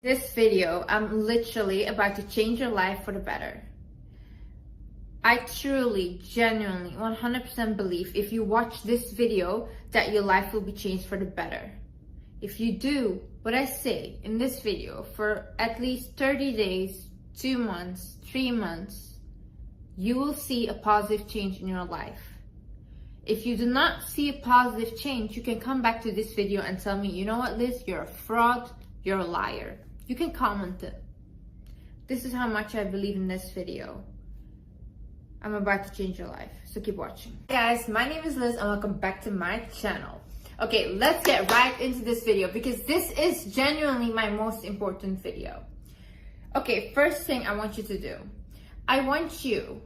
This video, I'm literally about to change your life for the better. I truly, genuinely, 100% believe if you watch this video that your life will be changed for the better. If you do what I say in this video for at least 30 days, 2 months, 3 months, you will see a positive change in your life. If you do not see a positive change, you can come back to this video and tell me, you know what, Liz, you're a fraud, you're a liar. You can comment it. This is how much I believe in this video. I'm about to change your life, so keep watching. Hey guys, my name is Liz and welcome back to my channel. Okay, let's get right into this video because this is genuinely my most important video. Okay, first thing I want you to do. I want you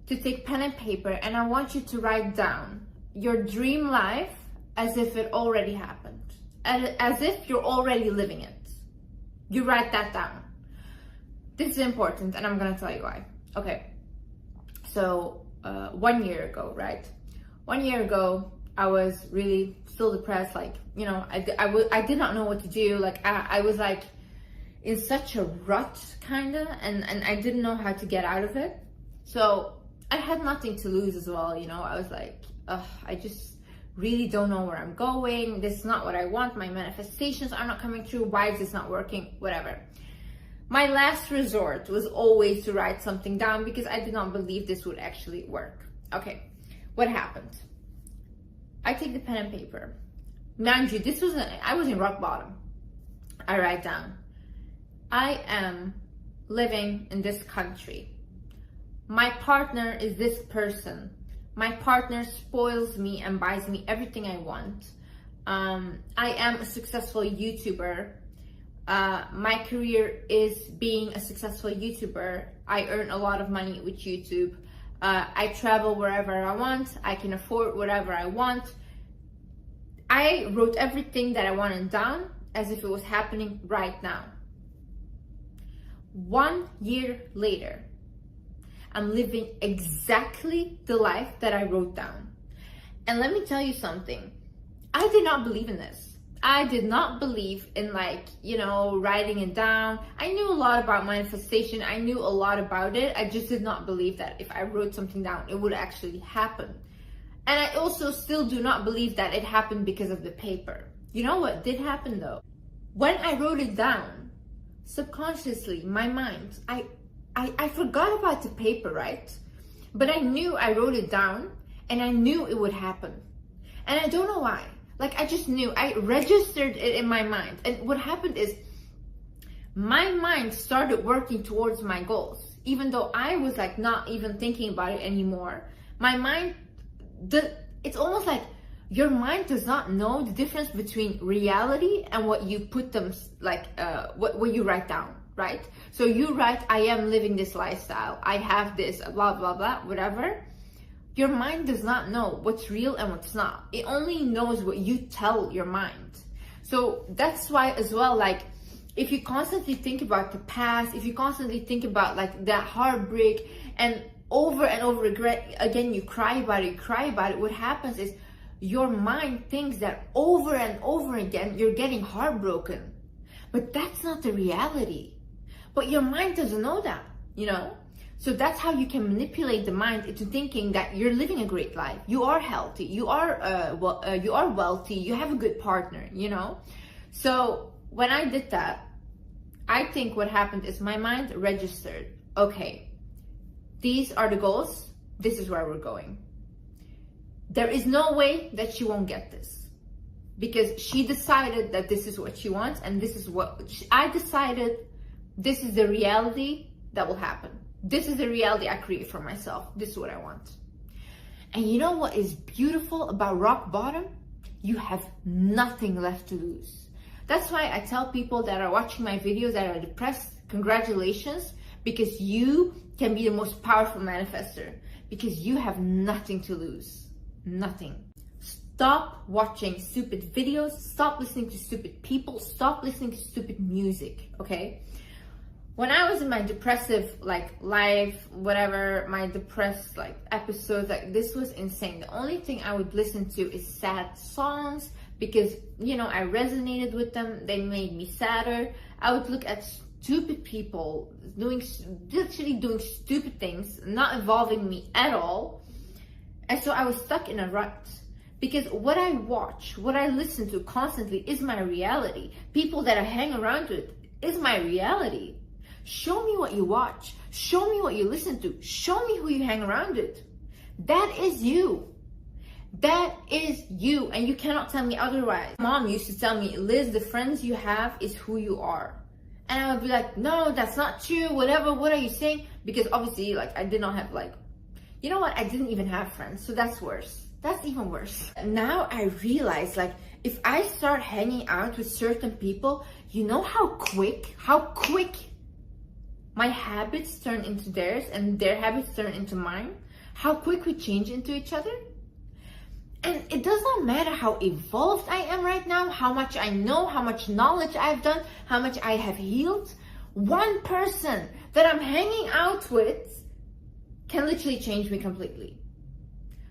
to take pen and paper and I want you to write down your dream life as if it already happened. As if you're already living it. You write that down. This is important and I'm gonna tell you why. Okay, so 1 year ago, right? 1 year ago, I was really still depressed. Like, you know, I did not know what to do. Like, I was like in such a rut kinda, and I didn't know how to get out of it. So I had nothing to lose as well, you know. I was like, I just really don't know where I'm going. This is not what I want. My manifestations are not coming true. Why is this not working? Whatever. My last resort was always to write something down because I did not believe this would actually work. Okay, what happened? I take the pen and paper. Mind you, I was in rock bottom. I write down, I am living in this country. My partner is this person. My partner spoils me and buys me everything I want. I am a successful YouTuber. My career is being a successful YouTuber. I earn a lot of money with YouTube. I travel wherever I want. I can afford whatever I want. I wrote everything that I wanted down as if it was happening right now. 1 year later, I'm living exactly the life that I wrote down. And let me tell you something. I did not believe in this. I did not believe in, like, you know, writing it down. I knew a lot about manifestation. I knew a lot about it. I just did not believe that if I wrote something down, it would actually happen. And I also still do not believe that it happened because of the paper. You know what did happen though? When I wrote it down, subconsciously, my mind, I forgot about the paper, right? But I knew I wrote it down and I knew it would happen. And I don't know why. Like, I just knew. I registered it in my mind. And what happened is my mind started working towards my goals. Even though I was like not even thinking about it anymore. My mind, it's almost like your mind does not know the difference between reality and what you put them, like what you write down. Right? So you write, I am living this lifestyle. I have this, blah, blah, blah, whatever. Your mind does not know what's real and what's not. It only knows what you tell your mind. So that's why as well, like, if you constantly think about the past, if you constantly think about like that heartbreak and over again, you cry about it, what happens is your mind thinks that over and over again, you're getting heartbroken. But that's not the reality. But your mind doesn't know that, you know? So that's how you can manipulate the mind into thinking that you're living a great life. You are healthy, you are wealthy, you have a good partner, you know? So when I did that, I think what happened is my mind registered, okay, these are the goals, this is where we're going. There is no way that she won't get this. Because she decided that this is what she wants and this is what I decided. This is the reality that will happen. This is the reality I create for myself. This is what I want. And you know what is beautiful about rock bottom? You have nothing left to lose. That's why I tell people that are watching my videos that are depressed, congratulations, because you can be the most powerful manifester because you have nothing to lose. Nothing. Stop watching stupid videos. Stop listening to stupid people. Stop listening to stupid music, okay? When I was in my depressive, like, life, whatever, my depressed, like, episodes, like, this was insane. The only thing I would listen to is sad songs because, you know, I resonated with them. They made me sadder. I would look at stupid people literally doing stupid things, not involving me at all. And so I was stuck in a rut, because what I watch, what I listen to constantly is my reality. People that I hang around with is my reality. Show me what you watch. Show me what you listen to. Show me who you hang around with. That is you. That is you, and you cannot tell me otherwise. Mom used to tell me, Liz, the friends you have is who you are. And I would be like, no, that's not true, whatever, what are you saying? Because obviously, like, I did not have, like, you know what, I didn't even have friends, so that's worse. That's even worse. Now I realize, like, if I start hanging out with certain people, you know how quick my habits turn into theirs and their habits turn into mine? How quick we change into each other? And it does not matter how evolved I am right now, how much I know, how much knowledge I've done, how much I have healed. One person that I'm hanging out with can literally change me completely.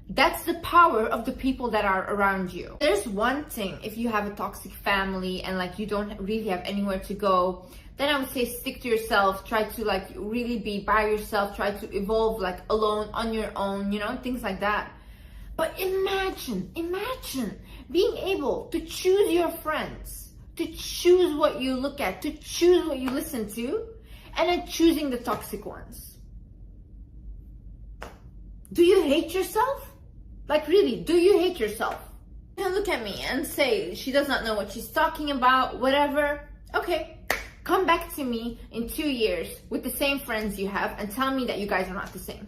That's the power of the people that are around you. There's one thing, if you have a toxic family and like you don't really have anywhere to go, then I would say stick to yourself, try to like really be by yourself, try to evolve like alone, on your own, you know, things like that. But imagine being able to choose your friends, to choose what you look at, to choose what you listen to, and then choosing the toxic ones. Do you hate yourself? Like really, do you hate yourself? You can look at me and say, she does not know what she's talking about, whatever. Okay, come back to me in 2 years with the same friends you have and tell me that you guys are not the same.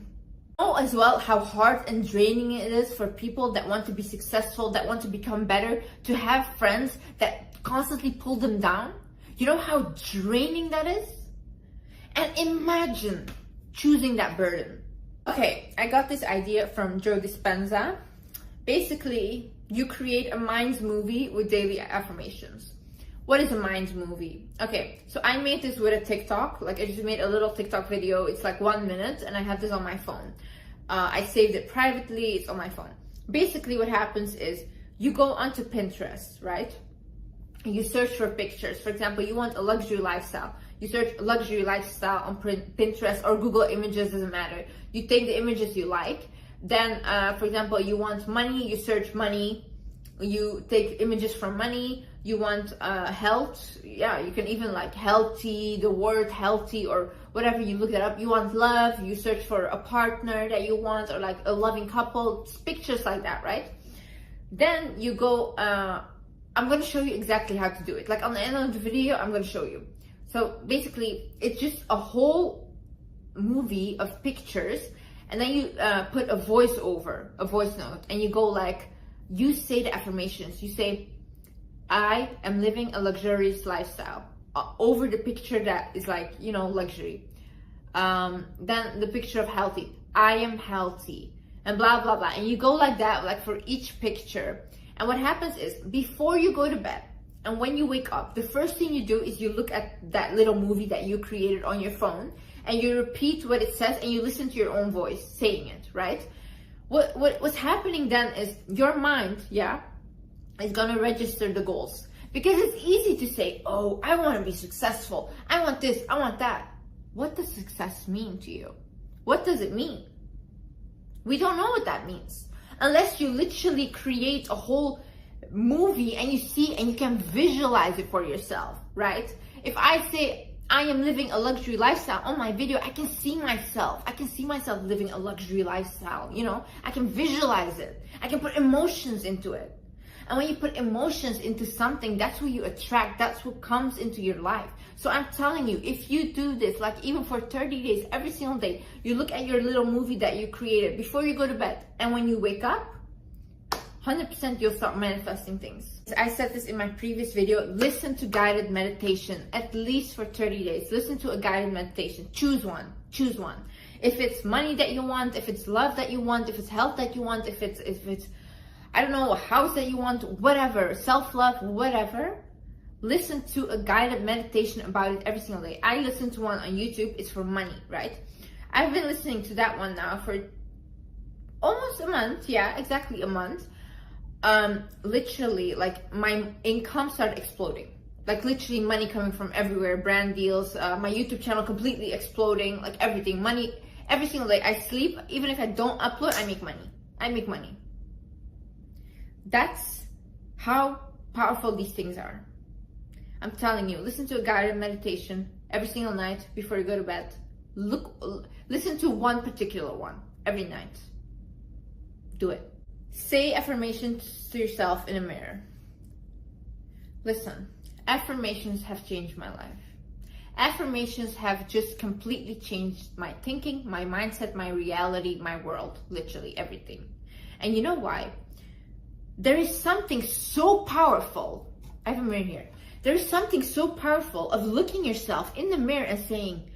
Know as well how hard and draining it is for people that want to be successful, that want to become better, to have friends that constantly pull them down. You know how draining that is? And imagine choosing that burden. Okay, I got this idea from Joe Dispenza. Basically, you create a mind's movie with daily affirmations. What is a mind's movie? Okay, so I made this with a TikTok. Like I just made a little TikTok video. It's like 1 minute and I have this on my phone. I saved it privately, it's on my phone. Basically what happens is you go onto Pinterest, right? And you search for pictures. For example, you want a luxury lifestyle. You search luxury lifestyle on Pinterest or Google Images, doesn't matter. You take the images you like. Then, for example, you want money, you search money. You take images from money. You want health, yeah, you can even like healthy, the word healthy or whatever, you look that up. You want love, you search for a partner that you want or like a loving couple, pictures like that, right? Then you go, I'm going to show you exactly how to do it. Like on the end of the video, I'm going to show you. So basically, it's just a whole movie of pictures and then you put a voice over, a voice note, and you go like, you say the affirmations, you say, I am living a luxurious lifestyle, over the picture that is like, you know, luxury. Then the picture of healthy, I am healthy, and blah, blah, blah. And you go like that, like for each picture. And what happens is before you go to bed and when you wake up, the first thing you do is you look at that little movie that you created on your phone and you repeat what it says and you listen to your own voice saying it, right? What's happening then is your mind, yeah, is gonna register the goals. Because it's easy to say, oh, I want to be successful. I want this, I want that. What does success mean to you? What does it mean? We don't know what that means. Unless you literally create a whole movie and you see and you can visualize it for yourself, right? If I say, I am living a luxury lifestyle on my video, I can see myself. I can see myself living a luxury lifestyle, you know? I can visualize it. I can put emotions into it. And when you put emotions into something, that's what you attract. That's what comes into your life. So I'm telling you, if you do this, like even for 30 days, every single day, you look at your little movie that you created before you go to bed. And when you wake up, 100% you'll start manifesting things. I said this in my previous video, listen to guided meditation, at least for 30 days. Listen to a guided meditation. Choose one. Choose one. If it's money that you want, if it's love that you want, if it's health that you want, if it's I don't know, a house that you want, whatever, self-love, whatever, listen to a guided meditation about it every single day. I listen to one on YouTube, it's for money, right? I've been listening to that one now for almost a month, yeah, exactly a month. Literally, like my income started exploding Like literally money coming from everywhere, brand deals, my YouTube channel completely exploding, like everything, money, every single day. I sleep, even if I don't upload, I make money. I make money. That's how powerful these things are. I'm telling you, listen to a guided meditation every single night before you go to bed. Listen to one particular one every night. Do it. Say affirmations to yourself in a mirror. Listen, affirmations have changed my life. Affirmations have just completely changed my thinking, my mindset, my reality, my world, literally everything. And you know why? There is something so powerful. I have a mirror here. There is something so powerful of looking yourself in the mirror and saying,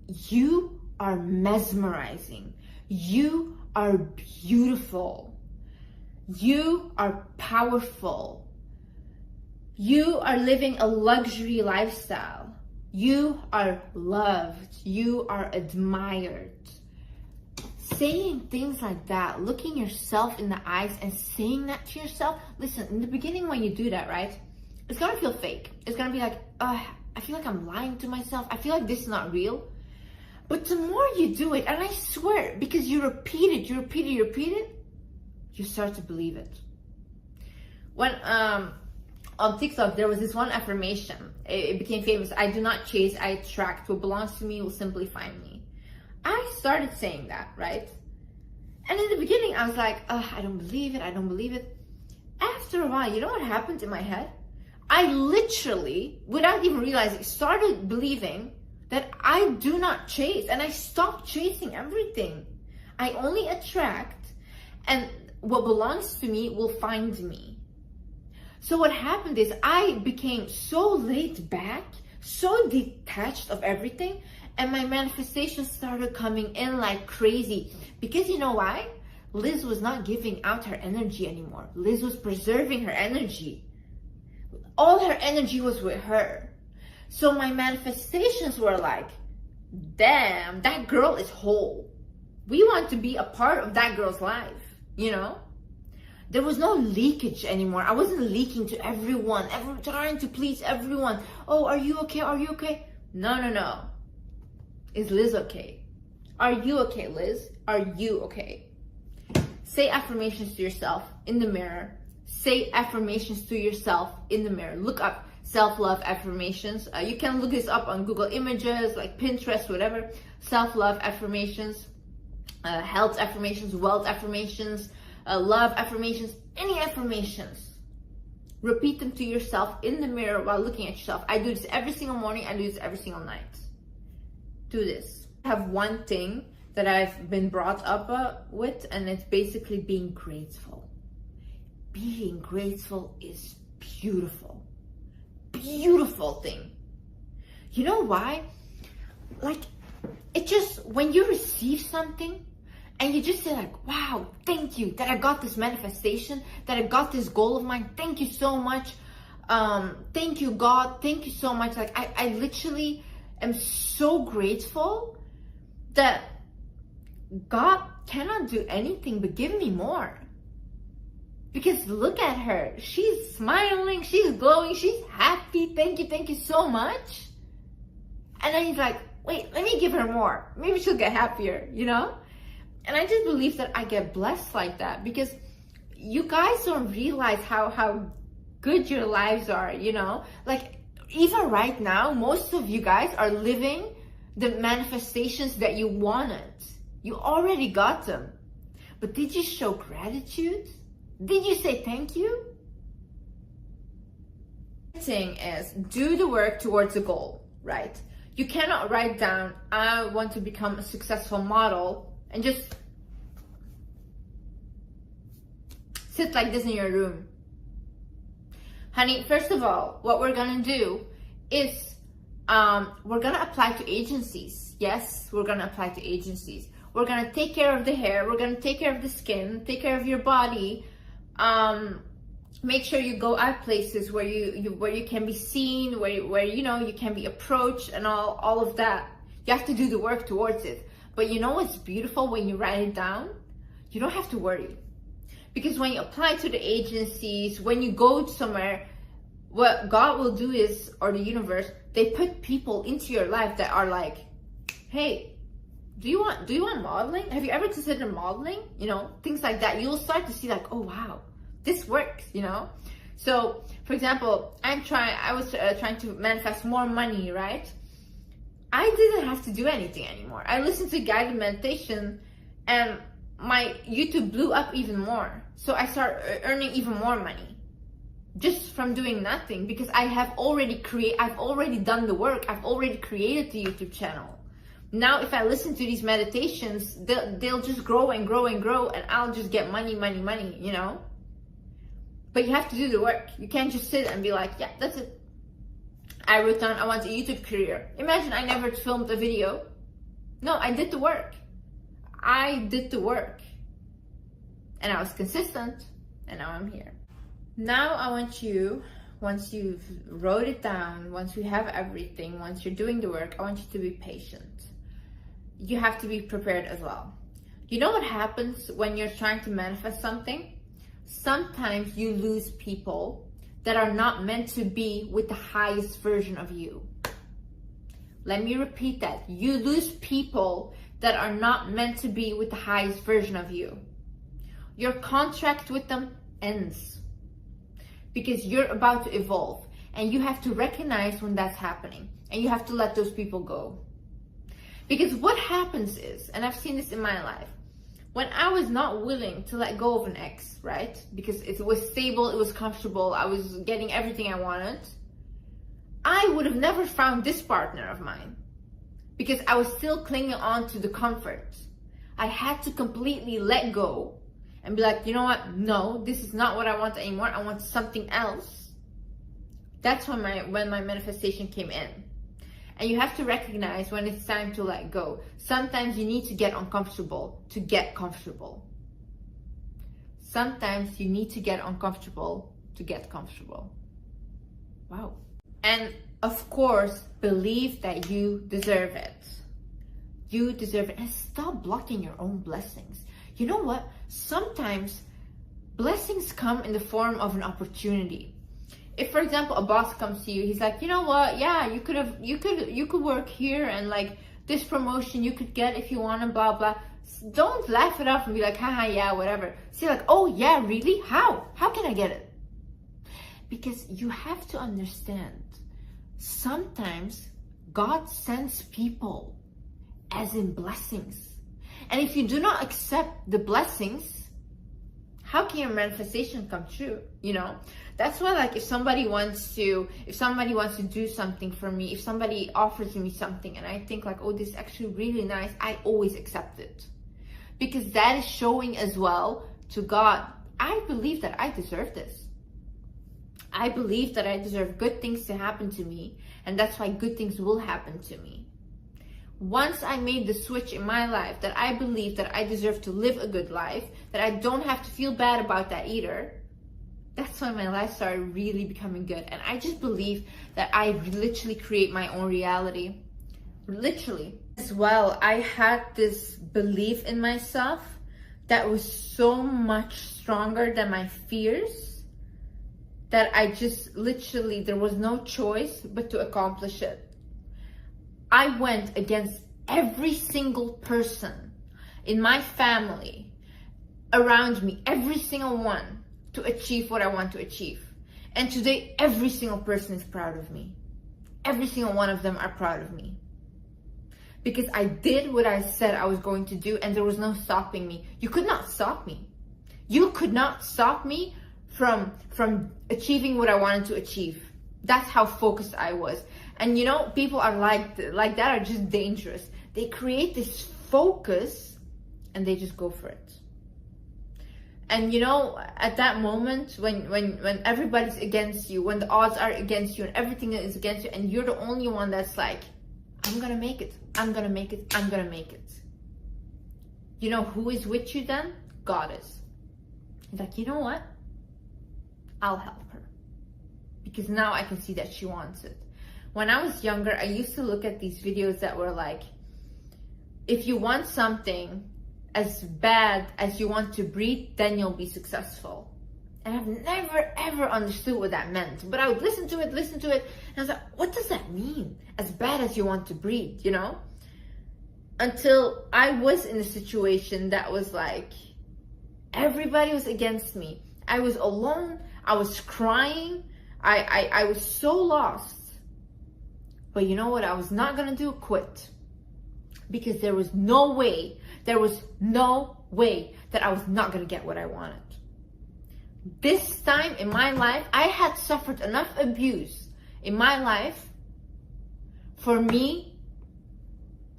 you are mesmerizing. You are beautiful. You are powerful. You are living a luxury lifestyle. You are loved. You are admired. Saying things like that, looking yourself in the eyes and saying that to yourself. Listen, in the beginning when you do that, right? It's gonna feel fake. It's gonna be like, I feel like I'm lying to myself. I feel like this is not real. But the more you do it, and I swear, because you repeat it, you start to believe it. When on TikTok, there was this one affirmation. It became famous. I do not chase, I attract. What belongs to me will simply find me. I started saying that, right? And in the beginning, I was like, I don't believe it. I don't believe it. After a while, you know what happened in my head? I literally, without even realizing, started believing that I do not chase, and I stopped chasing everything. I only attract, and what belongs to me will find me. So what happened is I became so laid back, so detached of everything, and my manifestations started coming in like crazy. Because you know why? Liz was not giving out her energy anymore. Liz was preserving her energy. All her energy was with her. So my manifestations were like, damn, that girl is whole. We want to be a part of that girl's life, you know? There was no leakage anymore. I wasn't leaking to everyone, trying to please everyone. Oh, are you okay? Are you okay? No. Is Liz okay? Are you okay, Liz? Are you okay? Say affirmations to yourself in the mirror. Say affirmations to yourself in the mirror. Look up self-love affirmations. You can look this up on Google Images, like Pinterest, whatever. Self-love affirmations, health affirmations, wealth affirmations, love affirmations, any affirmations. Repeat them to yourself in the mirror while looking at yourself. I do this every single morning. I do this every single night. Do this. I have one thing that I've been brought up with, and it's basically being grateful. Being grateful is beautiful. Beautiful thing. You know why? Like, it just, when you receive something and you just say like, wow, thank you that I got this manifestation, that I got this goal of mine. Thank you so much. Thank you, God. Thank you so much. Like, I literally am so grateful that God cannot do anything but give me more. Because look at her. She's smiling. She's glowing. She's happy. Thank you so much. And then he's like, wait, let me give her more. Maybe she'll get happier, you know? And I just believe that I get blessed like that, because you guys don't realize how good your lives are, you know? Like, even right now, most of you guys are living the manifestations that you wanted. You already got them. But did you show gratitude? Did you say thank you? The thing is, do the work towards the goal, right? You cannot write down, I want to become a successful model, and just sit like this in your room. Honey, first of all, what we're gonna do is we're gonna apply to agencies. Yes, we're gonna apply to agencies. We're gonna take care of the hair, we're gonna take care of the skin, take care of your body. Make sure you go out places where you can be seen, where you know you can be approached, and all of that. You have to do the work towards it. But you know what's beautiful when you write it down? You don't have to worry. Because when you apply to the agencies, when you go somewhere, what God will do is, or the universe, they put people into your life that are like, hey, do you want modeling? Have you ever considered modeling? You know, things like that. You'll start to see like, oh wow, this works, you know? So for example, I was trying to manifest more money, right? I didn't have to do anything anymore. I listened to guided meditation and my YouTube blew up even more. So I started earning even more money just from doing nothing, because I've already done the work. I've already created the YouTube channel. Now, if I listen to these meditations, they'll just grow and grow and grow, and I'll just get money, you know? But you have to do the work. You can't just sit and be like, yeah, that's it. I wrote down I want a YouTube career. Imagine I never filmed a video. No, I did the work. I did the work. And I was consistent, and now I'm here. Now I want you, once you've wrote it down, once you have everything, once you're doing the work, I want you to be patient. You have to be prepared as well. You know what happens when you're trying to manifest something? Sometimes you lose people that are not meant to be with the highest version of you. Let me repeat that. You lose people that are not meant to be with the highest version of you. Your contract with them ends because you're about to evolve, and you have to recognize when that's happening, and you have to let those people go. Because what happens is, and I've seen this in my life, when I was not willing to let go of an ex, right? Because it was stable, it was comfortable, I was getting everything I wanted, I would have never found this partner of mine because I was still clinging on to the comfort. I had to completely let go and be like, you know what? No, this is not what I want anymore. I want something else. That's when my manifestation came in. And you have to recognize when it's time to let go. Sometimes you need to get uncomfortable to get comfortable. Sometimes you need to get uncomfortable to get comfortable. Wow. And of course, believe that you deserve it. You deserve it. And stop blocking your own blessings. You know what? Sometimes blessings come in the form of an opportunity. If, for example, a boss comes to you, he's like, you know what? Yeah, you could work here, and like this promotion you could get if you want to, blah, blah. Don't laugh it off and be like, haha, yeah, whatever. Say like, oh yeah, really? How? How can I get it? Because you have to understand, sometimes God sends people as in blessings. And if you do not accept the blessings, how can your manifestation come true? You know? That's why, like, if somebody wants to do something for me, if somebody offers me something and I think like, oh, this is actually really nice, I always accept it. Because that is showing as well to God, I believe that I deserve this. I believe that I deserve good things to happen to me, and that's why good things will happen to me. Once I made the switch in my life that I believe that I deserve to live a good life, that I don't have to feel bad about that either, that's when my life started really becoming good. And I just believe that I literally create my own reality. Literally. As well, I had this belief in myself that was so much stronger than my fears that I just literally, there was no choice but to accomplish it. I went against every single person in my family, around me, every single one, to achieve what I want to achieve. And today, every single person is proud of me. Every single one of them are proud of me. Because I did what I said I was going to do, and there was no stopping me. You could not stop me. You could not stop me from achieving what I wanted to achieve. That's how focused I was. And you know, people are like that are just dangerous. They create this focus and they just go for it. And you know, at that moment when everybody's against you, when the odds are against you and everything is against you, and you're the only one that's like, I'm gonna make it, I'm gonna make it, I'm gonna make it. You know who is with you then? God is. He's like, you know what? I'll help her. Because now I can see that she wants it. When I was younger, I used to look at these videos that were like, if you want something as bad as you want to breathe, then you'll be successful. And I've never ever understood what that meant. But I would listen to it, and I was like, what does that mean? As bad as you want to breathe, you know? Until I was in a situation that was like, everybody was against me. I was alone. I was crying. I was so lost. But you know what? I was not gonna do? Quit. Because there was no way that I was not gonna get what I wanted. This time in my life, I had suffered enough abuse in my life for me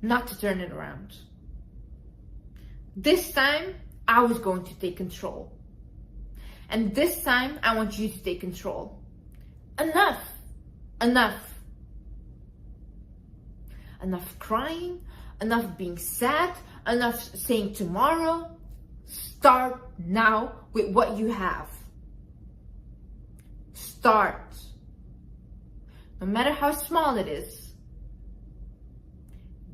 not to turn it around. This time, I was going to take control. And this time, I want you to take control. Enough. Enough crying, enough being sad, enough saying tomorrow. Start now with what you have. Start. No matter how small it is.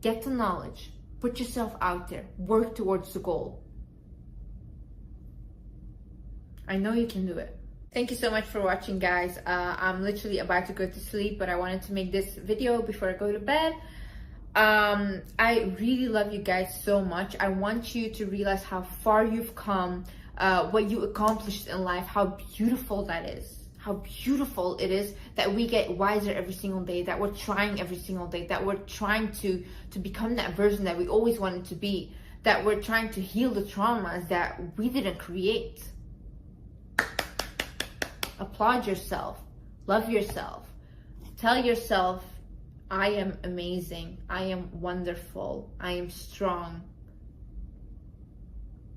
Get the knowledge. Put yourself out there. Work towards the goal. I know you can do it. Thank you so much for watching, guys. I'm literally about to go to sleep, but I wanted to make this video before I go to bed. I really love you guys so much. I want you to realize how far you've come, what you accomplished in life, how beautiful that is. How beautiful it is that we get wiser every single day, that we're trying every single day, that we're trying to become that version that we always wanted to be, that we're trying to heal the traumas that we didn't create. Applaud yourself. Love yourself. Tell yourself, I am amazing. I am wonderful. I am strong.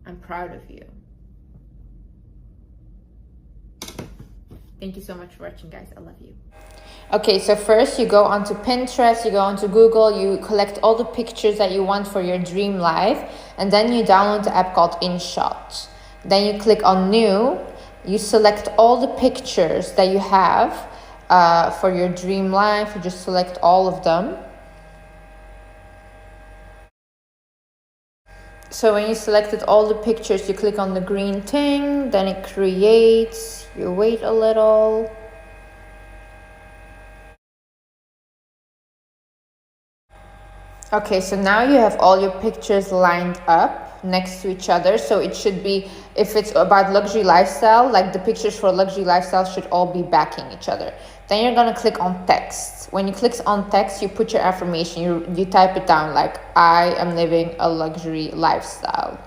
I'm proud of you. Thank you so much for watching, guys. I love you. Okay, so first you go onto Pinterest, you go onto Google, you collect all the pictures that you want for your dream life, and then you download the app called InShot. Then you click on New, you select all the pictures that you have for your dream life. You just select all of them. So when you selected all the pictures, you click on the green thing, then it creates, you wait a little. Okay, so now you have all your pictures lined up next to each other. So it should be, if it's about luxury lifestyle, like the pictures for luxury lifestyle should all be backing each other. Then you're gonna click on text. When you click on text, you put your affirmation, you type it down like, I am living a luxury lifestyle.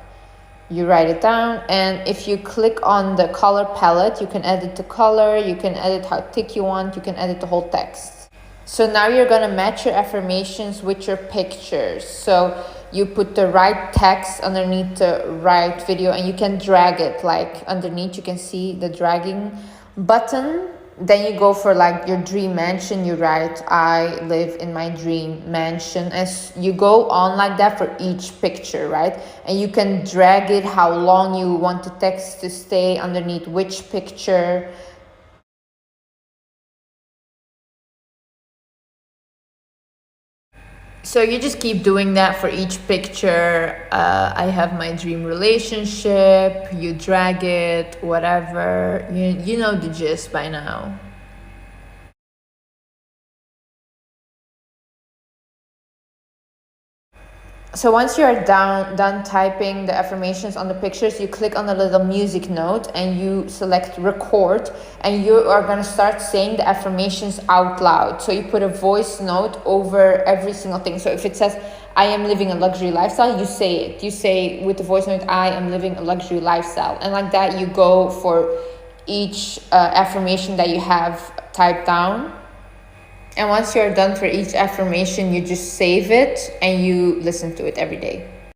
You write it down, and if you click on the color palette, you can edit the color, you can edit how thick you want, you can edit the whole text. So now you're gonna match your affirmations with your pictures. So you put the right text underneath the right video, and you can drag it, like underneath you can see the dragging button. Then you go for like your dream mansion, you write, I live in my dream mansion. As you go on like that for each picture, right? And you can drag it how long you want the text to stay underneath which picture. So you just keep doing that for each picture. I have my dream relationship, you drag it, whatever. You know the gist by now. So once you are done typing the affirmations on the pictures, you click on the little music note and you select record, and you are going to start saying the affirmations out loud. So you put a voice note over every single thing. So if it says, I am living a luxury lifestyle, you say it. You say with the voice note, I am living a luxury lifestyle. And like that, you go for each affirmation that you have typed down. And once you're done for each affirmation, you just save it and you listen to it every day.